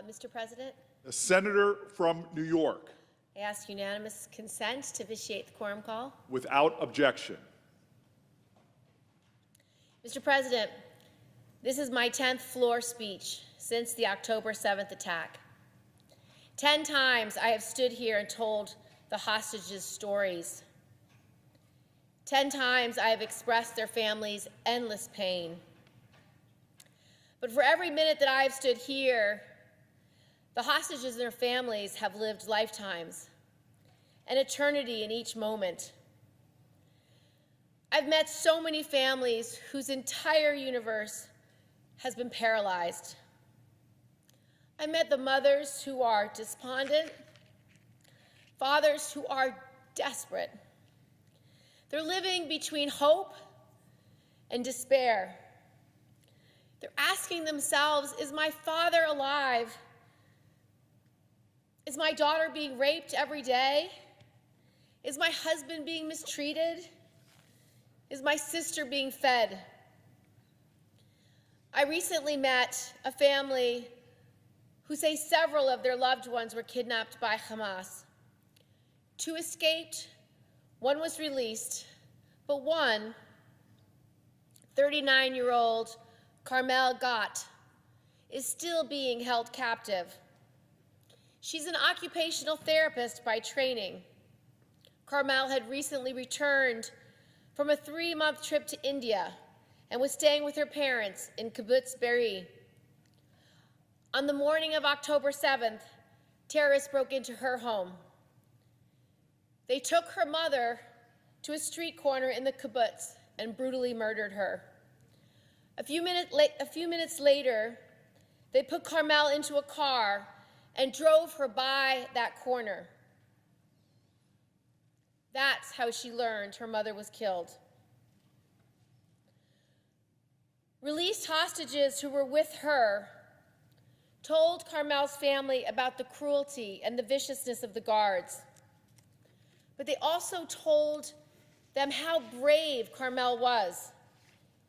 Mr. President, The senator from New York, I ask unanimous consent to vitiate the quorum call. without objection. Mr. President, this is my 10th floor speech since the October 7th attack. 10 times I have stood here and told the hostages' stories. 10 times I have expressed their families' endless pain. But for every minute that I have stood here, the hostages and their families have lived lifetimes, an eternity in each moment. I've met so many families whose entire universe has been paralyzed. I met the mothers who are despondent, fathers who are desperate. They're living between hope and despair. They're asking themselves, is my father alive? Is my daughter being raped every day? Is my husband being mistreated? Is my sister being fed? I recently met a family who say several of their loved ones were kidnapped by Hamas. 2 escaped, 1 was released, but one, 39-year-old Carmel Gott, is still being held captive. She's an occupational therapist by training. Carmel had recently returned from a 3-month trip to India and was staying with her parents in Kibbutz Be'eri. On the morning of October 7th, terrorists broke into her home. They took her mother to a street corner in the kibbutz and brutally murdered her. A few minutes later, they put Carmel into a car and drove her by that corner. That's how she learned her mother was killed. Released hostages who were with her told Carmel's family about the cruelty and the viciousness of the guards. But they also told them how brave Carmel was,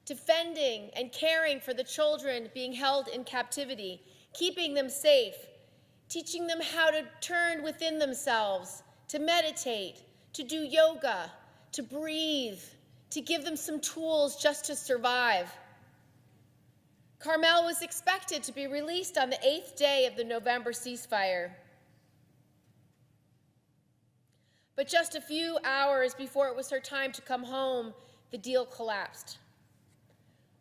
defending and caring for the children being held in captivity, keeping them safe, teaching them how to turn within themselves, to meditate, to do yoga, to breathe, to give them some tools just to survive. Carmel was expected to be released on the 8th day of the November ceasefire. But just a few hours before it was her time to come home, the deal collapsed.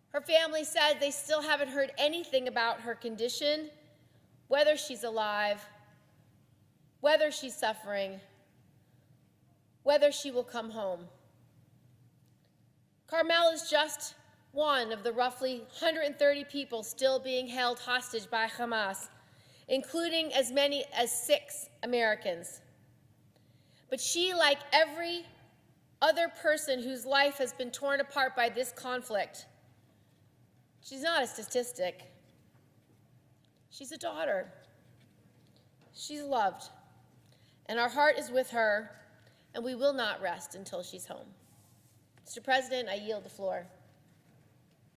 Her family said they still haven't heard anything about her condition, whether she's alive, whether she's suffering, whether she will come home. Carmel is just one of the roughly 130 people still being held hostage by Hamas, including as many as 6 Americans. But she, like every other person whose life has been torn apart by this conflict, she's not a statistic. She's a daughter. She's loved. And our heart is with her, and we will not rest until she's home. Mr. President, I yield the floor.